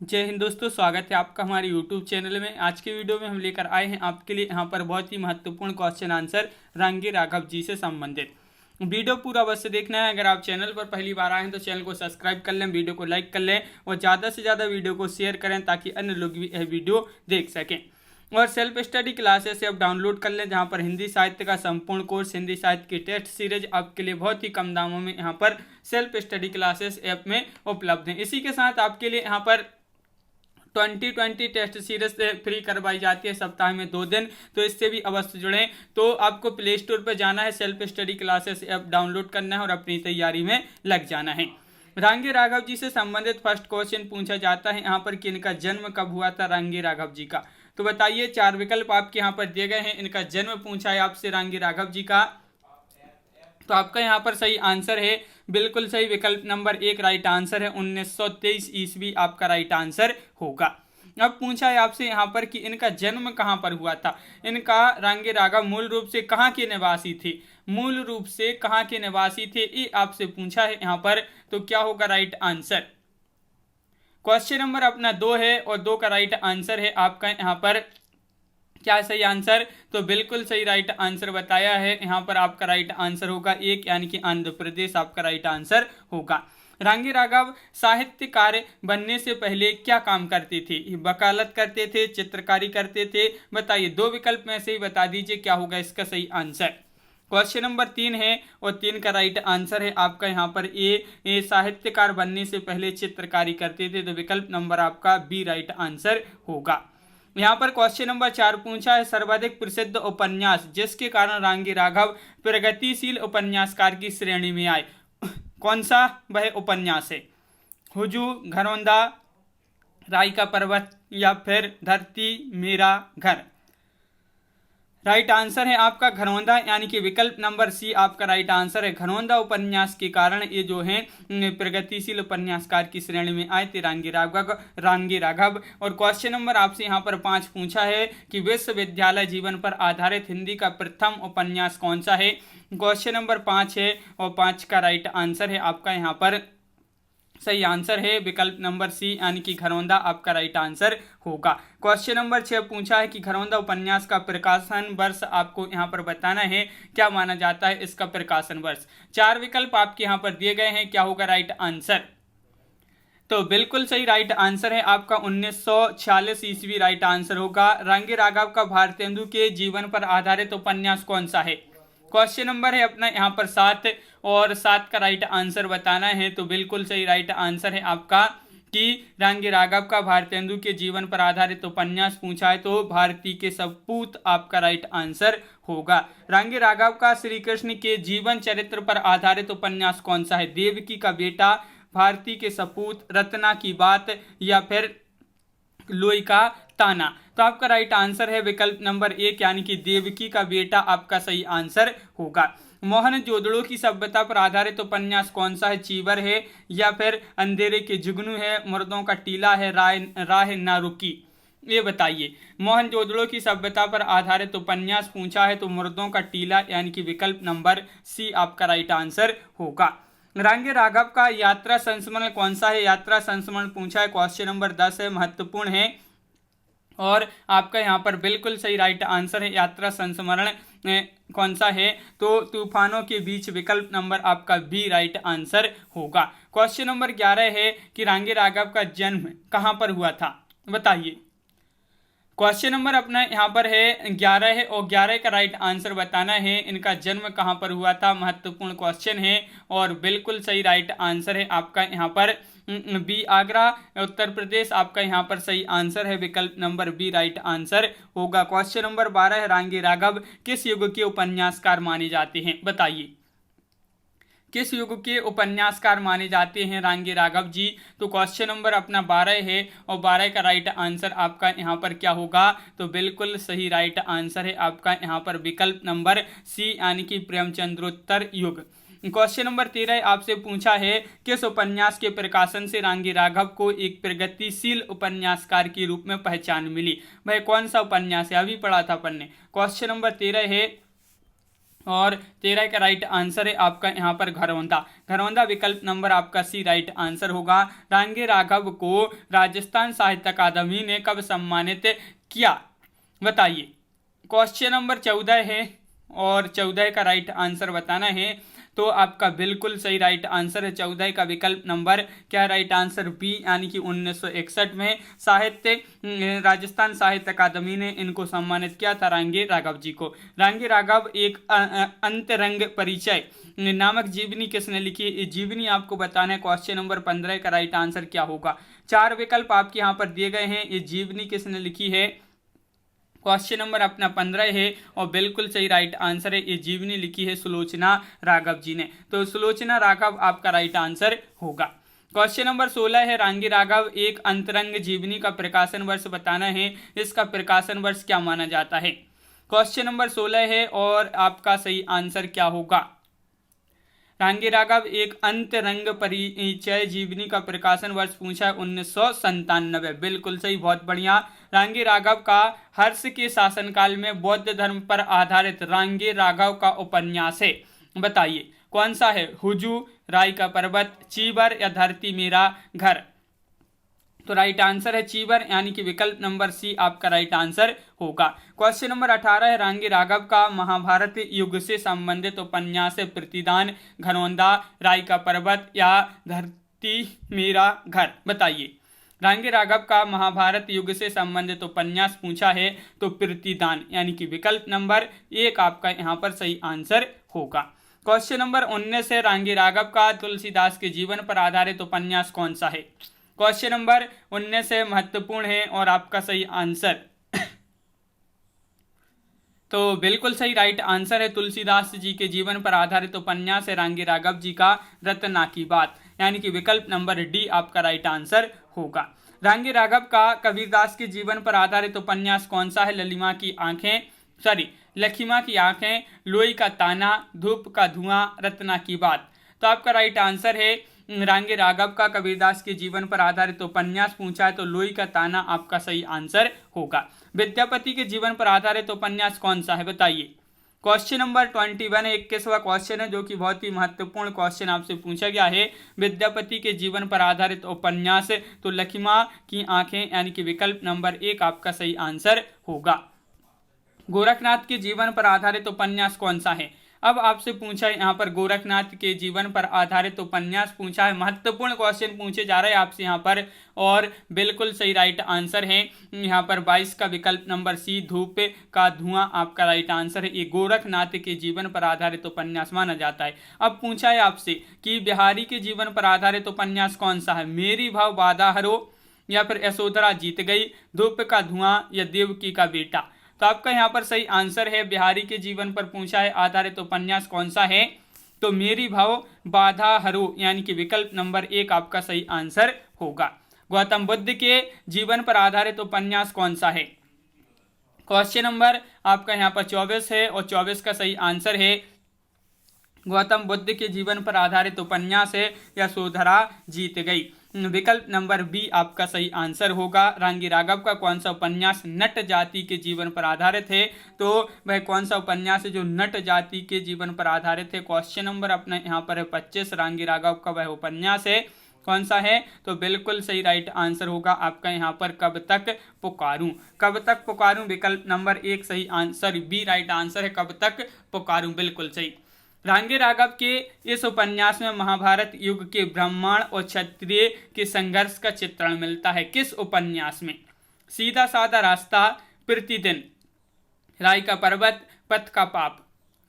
जय हिंद दोस्तों, स्वागत है आपका हमारे YouTube चैनल में। आज के वीडियो में हम लेकर आए हैं आपके लिए यहाँ पर बहुत ही महत्वपूर्ण क्वेश्चन आंसर रांगी राघव जी से संबंधित। वीडियो पूरा अवश्य देखना है। अगर आप चैनल पर पहली बार आए हैं तो चैनल को सब्सक्राइब कर लें, वीडियो को लाइक कर लें और ज़्यादा से ज़्यादा वीडियो को शेयर करें ताकि अन्य लोग भी यह वीडियो देख सकें। और सेल्फ स्टडी क्लासेस आप डाउनलोड कर लें, जहाँ पर हिंदी साहित्य का संपूर्ण कोर्स, हिंदी साहित्य की टेस्ट सीरीज आपके लिए बहुत ही कम दामों में यहाँ पर सेल्फ स्टडी क्लासेस ऐप में उपलब्ध हैं। इसी के साथ आपके लिए यहाँ पर 2020 टेस्ट सीरीज फ्री करवाई जाती है सप्ताह में 2 दिन, तो इससे भी अवश्य जुड़ें। तो आपको प्ले स्टोर पर जाना है, self study classes app download करना है और अपनी तैयारी में लग जाना है। रांगी राघव जी से संबंधित फर्स्ट क्वेश्चन पूछा जाता है यहाँ पर कि इनका जन्म कब हुआ था रांगी राघव जी का। तो बताइए, 4 विकल्प आपके यहाँ पर दिए गए हैं। इनका जन्म पूछा है आपसे रांगी राघव जी का, तो आपका यहाँ पर सही आंसर है बिल्कुल सही विकल्प नंबर 1 राइट आंसर है। 1923 ईस्वी आपका राइट आंसर होगा। अब पूछा है आपसे यहाँ पर कि इनका जन्म कहाँ पर हुआ था। इनका रांगी राघव मूल रूप से कहाँ के निवासी थे, मूल रूप से कहाँ के निवासी थे, ये आपसे पूछा है यहाँ पर। तो क्या होगा राइट आंसर। क्वेश्चन नंबर अपना 2 है और 2 का राइट आंसर है आपका यहाँ पर। क्या सही आंसर, तो बिल्कुल सही राइट आंसर बताया है यहाँ पर। आपका राइट आंसर होगा 1, यानी कि आंध्र प्रदेश आपका राइट आंसर होगा। रांगी राघव साहित्यकार बनने से पहले क्या काम करते थे। वकालत करते थे, चित्रकारी करते थे। बताइए, 2 विकल्प में से ही बता दीजिए क्या होगा इसका सही आंसर। क्वेश्चन नंबर 3 है और 3 का राइट आंसर है आपका यहाँ पर ए साहित्यकार बनने से पहले चित्रकारी करते थे, तो विकल्प नंबर आपका बी राइट आंसर होगा। यहाँ पर क्वेश्चन नंबर 4 पूछा है सर्वाधिक प्रसिद्ध उपन्यास जिसके कारण रांगी राघव प्रगतिशील उपन्यासकार की श्रेणी में आए, कौन सा वह उपन्यास है। हुजूम, घरौंदा, राई का पर्वत या फिर धरती मेरा घर। राइट आंसर है आपका घरौंदा, यानी कि विकल्प नंबर सी आपका राइट आंसर है। घरौंदा उपन्यास के कारण ये जो है प्रगतिशील उपन्यासकार की श्रेणी में आए थे रांगी राघव। और क्वेश्चन नंबर आपसे यहाँ पर 5 पूछा है कि विश्वविद्यालय जीवन पर आधारित हिंदी का प्रथम उपन्यास कौन सा है। क्वेश्चन नंबर 5 है और 5 का राइट आंसर है आपका यहाँ पर सही आंसर है विकल्प नंबर सी, यानी कि घरौंदा आपका राइट आंसर होगा। क्वेश्चन नंबर 6 पूछा है कि घरौंदा उपन्यास का प्रकाशन वर्ष आपको यहाँ पर बताना है, क्या माना जाता है इसका प्रकाशन वर्ष। 4 विकल्प आपके यहाँ पर दिए गए हैं, क्या होगा राइट आंसर। तो बिल्कुल सही राइट आंसर है आपका 1946 ईस्वी राइट आंसर होगा। रांगी राघव का भारतेंदु के जीवन पर आधारित उपन्यास कौन सा है। क्वेश्चन नंबर है अपना यहाँ पर 7 और 7 का राइट आंसर बताना है, तो बिल्कुल सही राइट आंसर है आपका कि रांगी राघव का भारतेंदु के जीवन पर आधारित उपन्यास पूछा है तो भारती के सपूत आपका राइट आंसर होगा। रांगी राघव का श्री कृष्ण के जीवन चरित्र पर आधारित उपन्यास कौन सा है। देवकी का बेटा, भारती के सपूत, रत्ना की बात या फिर लोई का ताना। तो आपका राइट आंसर है विकल्प नंबर 1, यानी कि देवकी का बेटा आपका सही आंसर होगा। मोहनजोदड़ो की सभ्यता पर आधारित उपन्यास कौन सा है। चीवर है या फिर अंधेरे के जुगनू है, मुर्दों का टीला है, राह ना रुकी। ये बताइए, मोहनजोदड़ो की सभ्यता पर आधारित उपन्यास पूछा है तो मुर्दों का टीला, यानी कि विकल्प नंबर सी आपका राइट आंसर होगा। रांगी राघव का यात्रा संस्मरण कौन सा है। यात्रा संस्मरण पूछा है, क्वेश्चन नंबर 10 है, महत्वपूर्ण है और आपका यहाँ पर बिल्कुल सही राइट आंसर है। यात्रा संस्मरण कौन सा है, तो तूफानों के बीच, विकल्प नंबर आपका बी राइट आंसर होगा। क्वेश्चन नंबर 11 है कि रांगी राघव का जन्म कहाँ पर हुआ था, बताइए। क्वेश्चन नंबर अपना यहाँ पर है 11 है और 11 का राइट आंसर बताना है। इनका जन्म कहाँ पर हुआ था, महत्वपूर्ण क्वेश्चन है और बिल्कुल सही राइट आंसर है आपका यहाँ पर बी, आगरा उत्तर प्रदेश आपका यहाँ पर सही आंसर है। विकल्प नंबर बी राइट आंसर होगा। क्वेश्चन नंबर 12 है रांगी राघव किस युग के उपन्यासकार माने जाते हैं, बताइए। किस युग के उपन्यासकार माने जाते हैं रांगी राघव जी। तो क्वेश्चन नंबर अपना 12 है और 12 का राइट आंसर आपका यहाँ पर क्या होगा, तो बिल्कुल सही राइट आंसर है आपका यहाँ पर विकल्प नंबर सी, यानी कि प्रेमचंद्रोत्तर युग। क्वेश्चन नंबर 13 आपसे पूछा है किस उपन्यास के प्रकाशन से रांगी राघव को एक प्रगतिशील उपन्यासकार के रूप में पहचान मिली। भाई कौन सा उपन्यास है, अभी पढ़ा था अपन ने। क्वेश्चन नंबर 13 है और 13 का राइट आंसर है आपका यहाँ पर घरौंदा। घरौंदा विकल्प नंबर आपका सी राइट आंसर होगा। रांगे राघव को राजस्थान साहित्य अकादमी ने कब सम्मानित किया, बताइए। क्वेश्चन नंबर 14 है और 14 का राइट आंसर बताना है। तो आपका बिल्कुल सही राइट आंसर है 14 का विकल्प नंबर क्या राइट आंसर बी, यानी कि 1961 में राजस्थान साहित्य अकादमी ने इनको सम्मानित किया था, रांगे राघव जी को। रांगे राघव एक अंतरंग परिचय नामक जीवनी किसने लिखी, ये जीवनी आपको बताना है। क्वेश्चन नंबर 15 का राइट आंसर क्या होगा। 4 विकल्प आपके यहाँ पर दिए गए हैं, ये जीवनी किसने लिखी है। क्वेश्चन नंबर अपना 15 है और बिल्कुल सही राइट आंसर है, ये जीवनी लिखी है सुलोचना राघव जी ने। तो सुलोचना राघव आपका राइट आंसर होगा। क्वेश्चन नंबर 16 है, रांगे राघव एक अंतरंग जीवनी का प्रकाशन वर्ष बताना है, इसका प्रकाशन वर्ष क्या माना जाता है। क्वेश्चन नंबर 16 है और आपका सही आंसर क्या होगा। रांगे राघव एक अंतरंग परिचय जीवनी का प्रकाशन वर्ष पूछा है 1997। बिल्कुल सही, बहुत बढ़िया। रांगे राघव का हर्ष के शासनकाल में बौद्ध धर्म पर आधारित रांगे राघव का उपन्यास है, बताइए कौन सा है। हुजू, राय का पर्वत, चीबर या धरती मेरा घर। तो राइट आंसर है चीबर, यानी कि विकल्प नंबर सी आपका राइट आंसर होगा। क्वेश्चन नंबर 18 है, रांगे राघव का महाभारत युग से संबंधित उपन्यास है प्रतिदान, घरौंदा, राय का पर्वत या धरती मेरा घर, बताइए। रांगे राघव का महाभारत युग से संबंधित उपन्यास पूछा है तो प्रतिदान, यानी कि विकल्प नंबर 1 आपका यहाँ पर सही आंसर होगा। क्वेश्चन नंबर 19 है, रांगे राघव का तुलसीदास के जीवन पर आधारित उपन्यास कौन सा है। क्वेश्चन नंबर 19 है, महत्वपूर्ण है और आपका सही आंसर तो बिल्कुल सही राइट आंसर है तुलसीदास जी के जीवन पर आधारित उपन्यास है रांगे राघव जी का रत्ना की बात, यानी कि विकल्प नंबर डी आपका राइट आंसर होगा। रांगे राघव का कबीरदास के जीवन पर आधारित उपन्यास कौन सा है। लखीमा की आंखें, लोई का ताना, धूप का धुआं, रत्ना की बात। तो आपका राइट आंसर है रांगे राघव का कबीरदास के जीवन पर आधारित उपन्यास पूछा है तो लोई का ताना आपका सही आंसर होगा। विद्यापति के जीवन पर आधारित उपन्यास कौन सा है, बताइए। क्वेश्चन नंबर 21 है, 21वां क्वेश्चन है जो कि बहुत ही महत्वपूर्ण क्वेश्चन आपसे पूछा गया है। विद्यापति के जीवन पर आधारित उपन्यास तो लखीमा की आंखें, यानी कि विकल्प नंबर 1 आपका सही आंसर होगा। गोरखनाथ के जीवन पर आधारित उपन्यास कौन सा है। अब आपसे पूछा है यहाँ पर गोरखनाथ के जीवन पर आधारित उपन्यास पूछा है, महत्वपूर्ण क्वेश्चन पूछे जा रहे हैं आपसे यहाँ पर और बिल्कुल सही राइट आंसर है यहाँ पर 22 का विकल्प नंबर सी, धूप का धुआं आपका राइट आंसर है। ये गोरखनाथ के जीवन पर आधारित उपन्यास माना जाता है। अब पूछा है आपसे कि बिहारी के जीवन पर आधारित उपन्यास कौन सा है। मेरी भाव बाधा हरो या फिर यशोधरा जीत गई, धूप का धुआं या देवकी का बेटा। तो आपका यहाँ पर सही आंसर है बिहारी के जीवन पर पूछा है आधारित उपन्यास कौन सा है तो मेरी भाव बाधा हरो, यानी कि विकल्प नंबर 1 आपका सही आंसर होगा। गौतम बुद्ध के जीवन पर आधारित उपन्यास कौन सा है। क्वेश्चन नंबर आपका यहाँ पर 24 है और 24 का सही आंसर है गौतम बुद्ध के जीवन पर आधारित उपन्यास है यशोधरा जीत गई, विकल्प नंबर बी आपका सही आंसर होगा। रांगे राघव का कौन सा उपन्यास नट जाति के जीवन पर आधारित है तो वह कौन सा उपन्यास है जो नट जाति के जीवन पर आधारित है। क्वेश्चन नंबर अपना यहाँ पर है 25, रांगे राघव का वह उपन्यास है कौन सा है तो बिल्कुल सही राइट आंसर होगा आपका यहाँ पर कब तक पुकारूं। कब तक पुकारूं विकल्प नंबर 1 सही आंसर, बी राइट आंसर है कब तक पुकारूं, बिल्कुल सही। रांगे राघव के इस उपन्यास में महाभारत युग के ब्राह्मण और क्षत्रिय के संघर्ष का चित्रण मिलता है किस उपन्यास में। सीधा साधा रास्ता, प्रतिदिन, राय का पर्वत, पथ का पाप।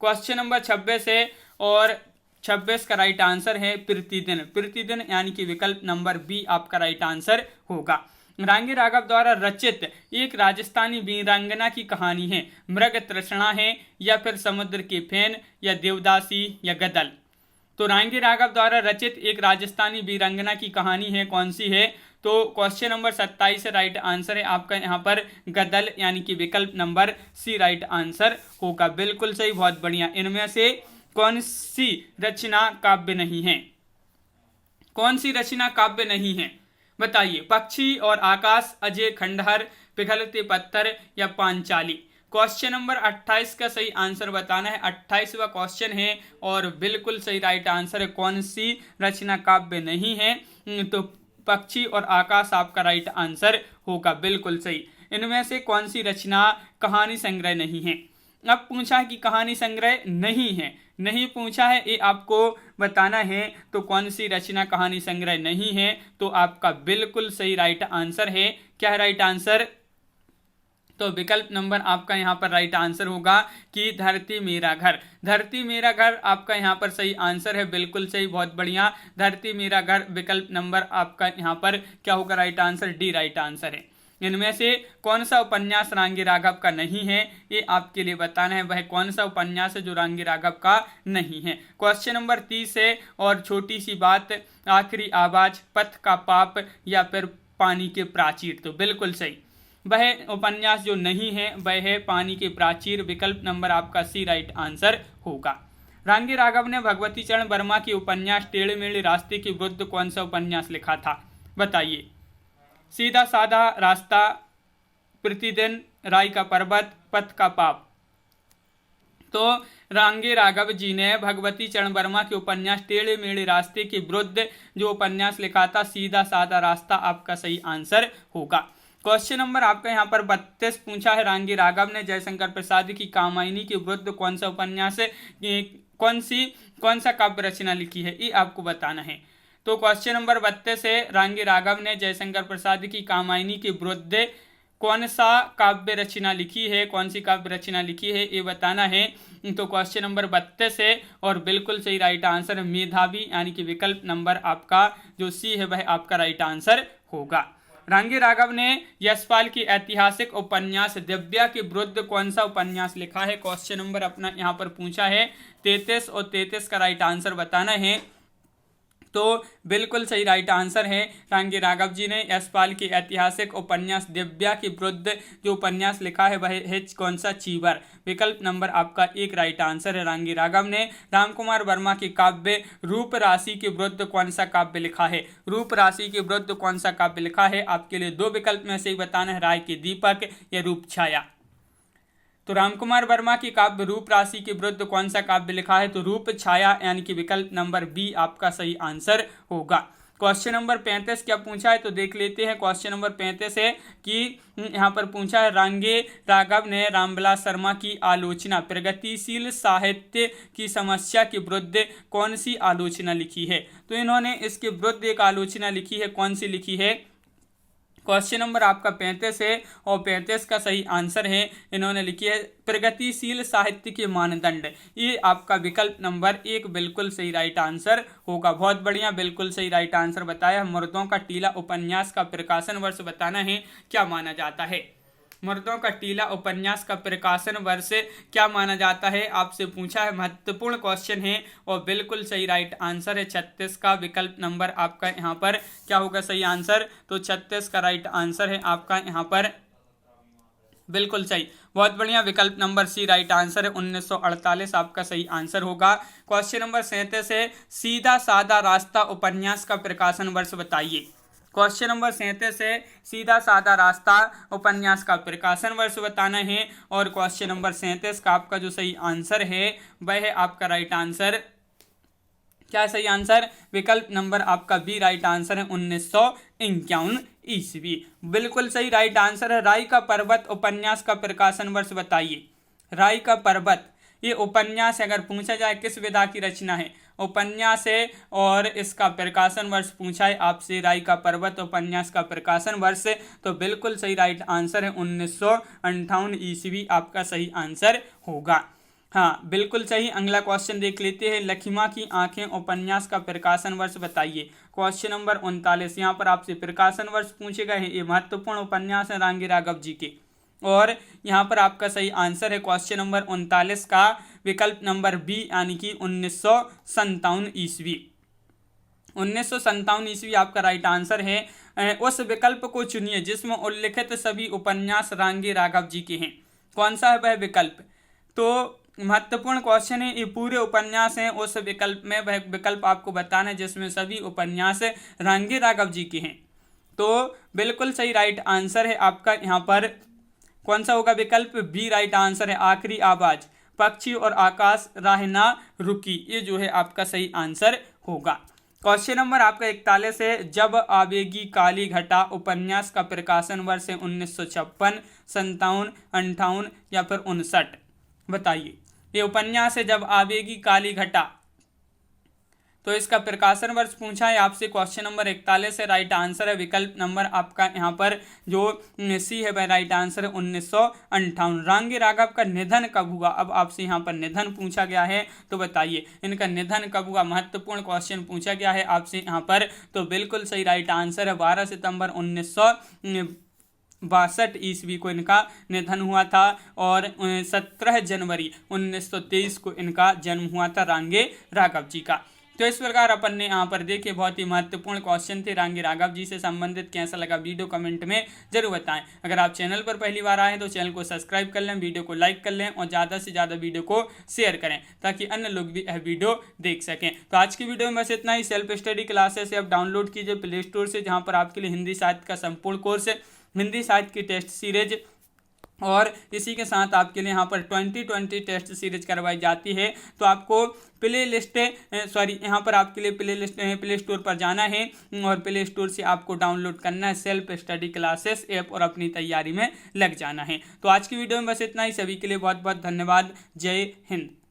क्वेश्चन नंबर 26 है और 26 का राइट आंसर है प्रतिदिन, प्रतिदिन यानी कि विकल्प नंबर बी आपका राइट आंसर होगा। रांगे राघव द्वारा रचित एक राजस्थानी वीरांगना की कहानी है, मृग तृष्णा है या फिर समुद्र के फेन या देवदासी या गदल। तो रांगे राघव द्वारा रचित एक राजस्थानी वीरांगना की कहानी है कौन सी है तो क्वेश्चन नंबर 27 राइट आंसर है आपका यहाँ पर गदल, यानी कि विकल्प नंबर सी राइट आंसर होगा, बिल्कुल सही, बहुत बढ़िया। इनमें से कौन सी रचना काव्य नहीं है, कौन सी रचना काव्य नहीं है बताइए। पक्षी और आकाश, अजय खंडहर, पिघलते पत्थर या पांचाली। क्वेश्चन नंबर 28 का सही आंसर बताना है। 28वां क्वेश्चन है और बिल्कुल सही राइट आंसर है। कौन सी रचना काव्य नहीं है? तो पक्षी और आकाश आपका राइट आंसर होगा, बिल्कुल सही। इनमें से कौन सी रचना कहानी संग्रह नहीं है? अब पूछा है कि कहानी संग्रह नहीं है, नहीं पूछा है, ये आपको बताना है। तो कौन सी रचना कहानी संग्रह नहीं है? तो आपका बिल्कुल सही राइट आंसर है, क्या है राइट आंसर? तो विकल्प नंबर आपका यहाँ पर राइट आंसर होगा कि धरती मेरा घर। धरती मेरा घर आपका यहाँ पर सही आंसर है, बिल्कुल सही, बहुत बढ़िया। धरती मेरा घर विकल्प नंबर आपका यहाँ पर क्या होगा right answer? D right answer है। इनमें से कौन सा उपन्यास रांगी राघव का नहीं है? ये आपके लिए बताना है, वह कौन सा उपन्यास है जो रांगी राघव का नहीं है। क्वेश्चन नंबर 30 है और छोटी सी बात, आखिरी आवाज, पथ का पाप या फिर पानी के प्राचीर। तो बिल्कुल सही, वह उपन्यास जो नहीं है वह है पानी के प्राचीर, विकल्प नंबर आपका सी राइट आंसर होगा। रांगी राघव ने भगवती चरण वर्मा की उपन्यास टेढ़े मेढ़े रास्ते के विरुद्ध कौन सा उपन्यास लिखा था? बताइए। सीधा साधा रास्ता, प्रतिदिन, राई का पर्वत, पथ का पाप। तो रांगी राघव जी ने भगवती चरण वर्मा के उपन्यास टेढ़े मेढ़े रास्ते के विरुद्ध जो उपन्यास लिखा था, सीधा साधा रास्ता, आपका सही आंसर होगा। क्वेश्चन नंबर आपका यहाँ पर 32 पूछा है, रांगी राघव ने जयशंकर प्रसाद की कामायनी के विरुद्ध कौन सा उपन्यास, कौन सा काव्य रचना लिखी है? ये आपको बताना है। तो क्वेश्चन नंबर 32 है, रांगी राघव ने जयशंकर प्रसाद की कामायनी के विरुद्ध कौन सा काव्य रचना लिखी है? कौन सी काव्य रचना लिखी है ये बताना है। तो क्वेश्चन नंबर 32 है और बिल्कुल सही राइट आंसर मेधावी, यानी कि विकल्प नंबर आपका जो सी है वह आपका राइट आंसर होगा। रांगी राघव ने यशपाल की ऐतिहासिक उपन्यास दिव्या के विरुद्ध कौन सा उपन्यास लिखा है? क्वेश्चन नंबर अपना यहाँ पर पूछा है 33 और 33 का राइट आंसर बताना है। तो बिल्कुल सही राइट आंसर है, रांगी राघव जी ने यशपाल की ऐतिहासिक उपन्यास दिव्या के विरुद्ध जो उपन्यास लिखा है वह है कौन सा? चीवर, विकल्प नंबर आपका एक राइट आंसर है। रांगी राघव ने रामकुमार वर्मा के काव्य रूप राशि के विरुद्ध कौन सा काव्य लिखा है? रूप राशि के विरुद्ध कौन सा काव्य लिखा है? आपके लिए दो विकल्प में से ही बताना है, राय के दीपक या रूप छाया। तो रामकुमार वर्मा की काव्य रूप राशि के विरुद्ध कौन सा काव्य लिखा है? तो रूप छाया, यानी कि विकल्प नंबर बी आपका सही आंसर होगा। क्वेश्चन नंबर 35 क्या पूछा है तो देख लेते हैं। क्वेश्चन नंबर 35 है कि यहाँ पर पूछा है, रांगी राघव ने रामविलास शर्मा की आलोचना प्रगतिशील साहित्य की समस्या के विरुद्ध कौन सी आलोचना लिखी है? तो इन्होंने इसके विरुद्ध एक आलोचना लिखी है, कौन सी लिखी है? क्वेश्चन नंबर आपका 35 है और 35 का सही आंसर है, इन्होंने लिखी है प्रगतिशील साहित्य के मानदंड। ये आपका विकल्प नंबर एक बिल्कुल सही राइट आंसर होगा। बहुत बढ़िया, बिल्कुल सही राइट आंसर बताया। मर्दों का टीला उपन्यास का प्रकाशन वर्ष बताना है, क्या माना जाता है? मर्दों का टीला उपन्यास का प्रकाशन वर्ष क्या माना जाता है? आपसे पूछा है, महत्वपूर्ण क्वेश्चन है और बिल्कुल सही राइट आंसर है 36 का विकल्प नंबर आपका यहाँ पर क्या होगा सही आंसर? तो 36 का राइट आंसर है आपका यहाँ पर बिल्कुल सही, बहुत बढ़िया, विकल्प नंबर सी राइट आंसर है। 1948 आपका सही आंसर होगा। क्वेश्चन नंबर 37 है, सीधा साधा रास्ता उपन्यास का प्रकाशन वर्ष बताइए। क्वेश्चन नंबर 37 है, सीधा साधा रास्ता उपन्यास का प्रकाशन वर्ष बताना है और क्वेश्चन नंबर 37 का आपका जो सही आंसर है वह है आपका राइट आंसर, क्या सही आंसर? विकल्प नंबर आपका बी राइट आंसर है 1951 ईस्वी, बिल्कुल सही राइट आंसर है। राई का पर्वत उपन्यास का प्रकाशन वर्ष बताइए। राई का पर्वत ये उपन्यास अगर पूछा जाए किस विधा की रचना है, उपन्यास है और इसका प्रकाशन वर्ष पूछा है आपसे, राई का पर्वत उपन्यास का प्रकाशन वर्ष, तो बिल्कुल सही राइट आंसर है 1958 ईस्वी आपका सही आंसर होगा। हाँ बिल्कुल सही। अगला क्वेश्चन देख लेते हैं, लखिमा की आंखें उपन्यास का प्रकाशन वर्ष बताइए। क्वेश्चन नंबर 39, यहाँ पर आपसे प्रकाशन वर्ष पूछे गए हैं। ये महत्वपूर्ण उपन्यास है रांगी राघव जी के और यहाँ पर आपका सही आंसर है क्वेश्चन नंबर 39 का विकल्प नंबर बी, यानी कि 1957 ईस्वी। 1957 ईस्वी आपका राइट आंसर है। उस विकल्प को चुनिए जिसमें उल्लिखित सभी उपन्यास रांगी राघव जी के हैं। कौन सा है वह विकल्प? तो महत्वपूर्ण क्वेश्चन है, ये पूरे उपन्यास हैं, उस विकल्प में वह विकल्प आपको बताना है जिसमें सभी उपन्यास रांगी राघव जी के हैं। तो बिल्कुल सही राइट आंसर है आपका यहाँ पर कौन सा होगा विकल्प बी राइट आंसर है। आखिरी आवाज, पक्षी और आकाश राह ना रुकी, ये जो है आपका सही आंसर होगा। क्वेश्चन नंबर आपका 41 है, जब आवेगी काली घटा उपन्यास का प्रकाशन वर्ष है 1956, 57, 58 या फिर 59। बताइए, ये उपन्यास है जब आवेगी काली घटा, तो इसका प्रकाशन वर्ष पूछा है आपसे। क्वेश्चन नंबर 41 है, राइट आंसर है विकल्प नंबर आपका यहाँ पर जो सी है वह राइट आंसर है 1958। रांगी राघव का निधन कब हुआ? अब आपसे यहाँ पर निधन पूछा गया है, तो बताइए इनका निधन कब हुआ। महत्वपूर्ण क्वेश्चन पूछा गया है आपसे यहाँ पर, तो बिल्कुल सही राइट आंसर है 12 सितंबर 1962 ईस्वी को इनका निधन हुआ था, और 17 जनवरी 1923 को इनका जन्म हुआ था रांगे राघव जी का। तो इस प्रकार अपन ने यहाँ पर देखे बहुत ही महत्वपूर्ण क्वेश्चन थे रांगे राघव जी से संबंधित। कैसा लगा वीडियो कमेंट में जरूर बताएं। अगर आप चैनल पर पहली बार आए तो चैनल को सब्सक्राइब कर लें, वीडियो को लाइक कर लें और ज़्यादा से ज़्यादा वीडियो को शेयर करें ताकि अन्य लोग भी यह वीडियो देख सकें। तो आज की वीडियो में बस इतना ही। सेल्फ स्टडी क्लासेस से आप डाउनलोड कीजिए प्ले स्टोर से, जहाँ पर आपके लिए हिंदी साहित्य का संपूर्ण कोर्स है, हिंदी साहित्य की टेस्ट सीरीज, और इसी के साथ आपके लिए यहाँ पर 2020 टेस्ट सीरीज करवाई जाती है। तो आपको प्ले लिस्ट यहाँ पर आपके लिए प्ले स्टोर पर जाना है और प्ले स्टोर से आपको डाउनलोड करना है सेल्फ स्टडी क्लासेस ऐप और अपनी तैयारी में लग जाना है। तो आज की वीडियो में बस इतना ही। सभी के लिए बहुत बहुत धन्यवाद। जय हिंद।